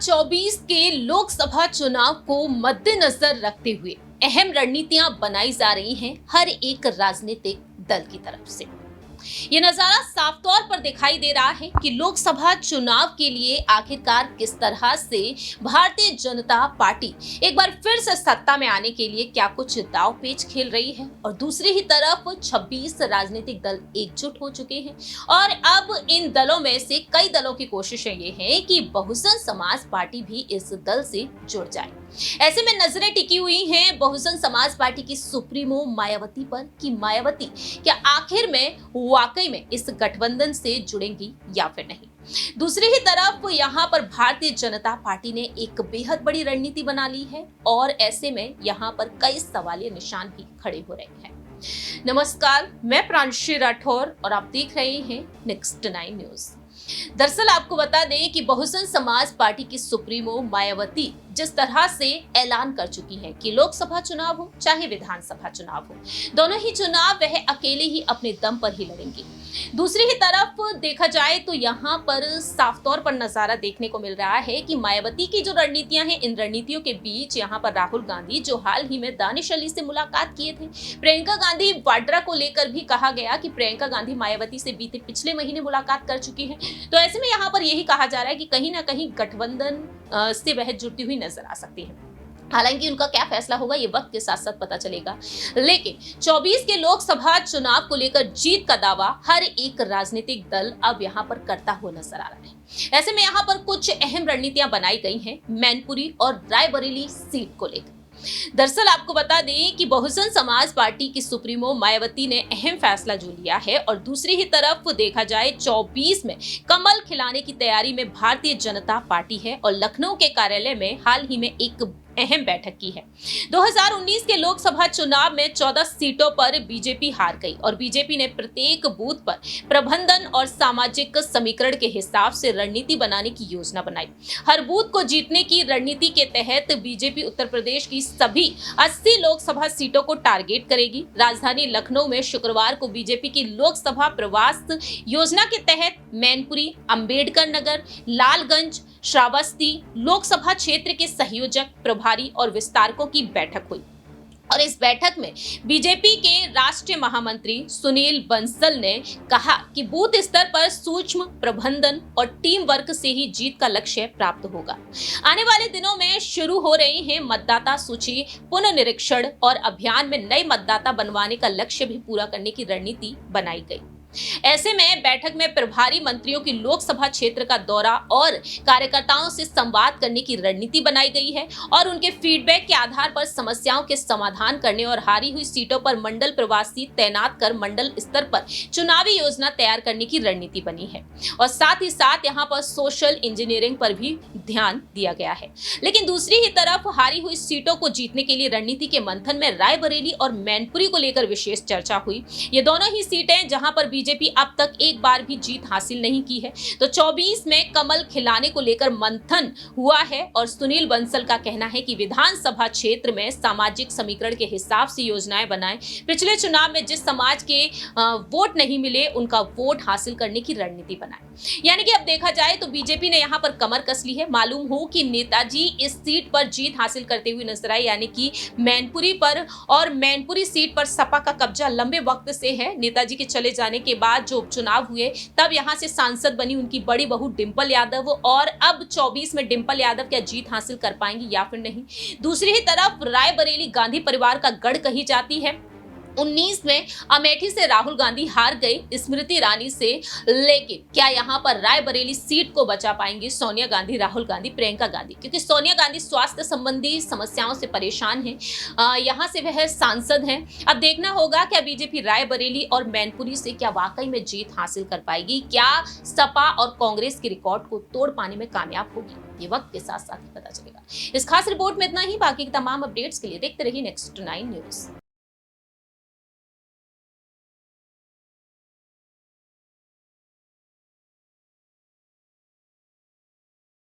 2024 के लोकसभा चुनाव को मद्देनजर रखते हुए अहम रणनीतियां बनाई जा रही हैं हर एक राजनीतिक दल की तरफ से। ये नजारा साफ तौर पर दिखाई दे रहा है कि लोकसभा चुनाव के लिए आखिरकार किस तरह से भारतीय जनता पार्टी एक बार फिर से सत्ता में आने के लिए क्या कुछ दाव पेच खेल रही है, और दूसरी ही तरफ 26 राजनीतिक दल एकजुट हो चुके हैं और अब इन दलों में से कई दलों की कोशिशें ये हैं कि बहुजन समाज पार्टी भी इस दल से जुड़ जाए। ऐसे में नजरें टिकी हुई हैं बहुजन समाज पार्टी की सुप्रीमो मायावती पर कि मायावती क्या आखिर में वाकई में इस गठबंधन से जुड़ेंगी या फिर नहीं। दूसरी ही तरफ यहाँ पर भारतीय जनता पार्टी ने एक बेहद बड़ी रणनीति बना ली है और ऐसे में यहाँ पर कई सवालिया निशान भी खड़े हो रहे हैं। नमस्कार, मैं प्रांशी राठौर और आप देख रहे हैं नेक्स्ट 9 न्यूज। दरअसल आपको बता दें कि बहुजन समाज पार्टी की सुप्रीमो मायावती जिस तरह से ऐलान कर चुकी है कि लोकसभा चुनाव हो चाहे विधानसभा चुनाव हो, दोनों ही चुनाव वह अकेले ही अपने दम पर ही लड़ेंगी। दूसरी ही तरफ देखा जाए तो यहाँ पर साफ तौर पर नजारा देखने को मिल रहा है कि मायावती की जो रणनीतियां हैं, इन रणनीतियों के बीच यहाँ पर राहुल गांधी जो हाल ही में दानिश अली से मुलाकात किए थे, प्रियंका गांधी वाड्रा को लेकर भी कहा गया कि प्रियंका गांधी मायावती से बीते पिछले महीने मुलाकात कर चुकी है। तो ऐसे में यहाँ पर यही कहा जा रहा है कि कहीं ना कहीं गठबंधन से वह जुड़ती हुई नजर आ सकती है। हालांकि उनका क्या फैसला होगा ये वक्त के साथ साथ पता चलेगा, लेकिन 24 के लोकसभा चुनाव को लेकर जीत का दावा हर एक राजनीतिक दल अब यहां पर करता हुआ नजर आ रहा है। ऐसे में यहां पर कुछ अहम रणनीतियां बनाई गई हैं मैनपुरी और रायबरेली सीट को लेकर। दरअसल आपको बता दें कि बहुजन समाज पार्टी की सुप्रीमो मायावती ने अहम फैसला जो लिया है और दूसरी ही तरफ देखा जाए 24 में कमल खिलाने की तैयारी में भारतीय जनता पार्टी है और लखनऊ के कार्यालय में हाल ही में एक अहम बैठक की है। 2019 के लोकसभा चुनाव में 14 सीटों पर बीजेपी हार गई और बीजेपी ने प्रत्येक बूथ पर प्रबंधन और सामाजिक समीकरण के हिसाब से रणनीति बनाने की योजना बनाई। हर बूथ को जीतने की रणनीति के तहत बीजेपी उत्तर प्रदेश की सभी 80 लोकसभा सीटों को टारगेट करेगी। राजधानी लखनऊ में शुक्रवार को बीजेपी की लोकसभा प्रवास योजना के तहत मैनपुरी, अंबेडकर नगर, लालगंज, श्रावस्ती लोकसभा क्षेत्र के संयोजक, प्रभारी और विस्तारकों की बैठक हुई और इस बैठक में बीजेपी के राष्ट्रीय महामंत्री सुनील बंसल ने कहा कि बूथ स्तर पर सूक्ष्म प्रबंधन और टीम वर्क से ही जीत का लक्ष्य प्राप्त होगा। आने वाले दिनों में शुरू हो रही है मतदाता सूची पुनर्निरीक्षण और अभियान में नए मतदाता बनवाने का लक्ष्य भी पूरा करने की रणनीति बनाई गई। ऐसे में बैठक में प्रभारी मंत्रियों की लोकसभा क्षेत्र का दौरा और कार्यकर्ताओं से संवाद करने की रणनीति बनाई गई है और उनके फीडबैक के आधार पर समस्याओं के समाधान करने और हारी हुई सीटों पर मंडल प्रवासी तैनात कर मंडल स्तर पर चुनावी योजना तैयार करने की रणनीति बनी है और साथ ही साथ यहाँ पर सोशल इंजीनियरिंग पर भी ध्यान दिया गया है। लेकिन दूसरी ही तरफ हारी हुई सीटों को जीतने के लिए रणनीति के मंथन में रायबरेली और मैनपुरी को लेकर विशेष चर्चा हुई। ये दोनों ही सीटें जहां पर बीजेपी अब तक एक बार भी जीत हासिल नहीं की है, तो 24 में कमल खिलाने को लेकर मंथन हुआ है और सुनील बंसल का कहना है कि विधानसभा क्षेत्र में सामाजिक समीकरण के हिसाब से योजनाएं बनाएं। पिछले चुनाव में जिस समाज के वोट नहीं मिले उनका वोट हासिल करने की रणनीति बनाएं। यानी कि अब देखा जाए तो बीजेपी ने यहाँ पर कमर कस ली है। मालूम हो कि नेताजी इस सीट पर जीत हासिल करते हुए नजर आए, यानी कि मैनपुरी पर, और मैनपुरी सीट पर सपा का कब्जा लंबे वक्त से है। नेताजी के चले जाने के बाद जो उपचुनाव हुए तब यहां से सांसद बनी उनकी बड़ी बहू डिंपल यादव और अब 24 में डिंपल यादव क्या जीत हासिल कर पाएंगी या फिर नहीं। दूसरी ही तरफ रायबरेली गांधी परिवार का गढ़ कही जाती है। 19 में अमेठी से राहुल गांधी हार गए स्मृति ईरानी से, लेकिन क्या यहां पर रायबरेली सीट को बचा पाएंगी सोनिया गांधी, राहुल गांधी, प्रियंका गांधी? क्योंकि सोनिया गांधी स्वास्थ्य संबंधी समस्याओं से परेशान हैं, यहां से वह सांसद हैं। अब देखना होगा क्या बीजेपी रायबरेली और मैनपुरी से क्या वाकई में जीत हासिल कर पाएगी, क्या सपा और कांग्रेस के रिकॉर्ड को तोड़ पाने में कामयाब होगी। ये वक्त के साथ साथ ही पता चलेगा। इस खास रिपोर्ट में इतना ही। बाकी के तमाम अपडेट्स के लिए देखते रहिए नेक्स्ट 9 न्यूज।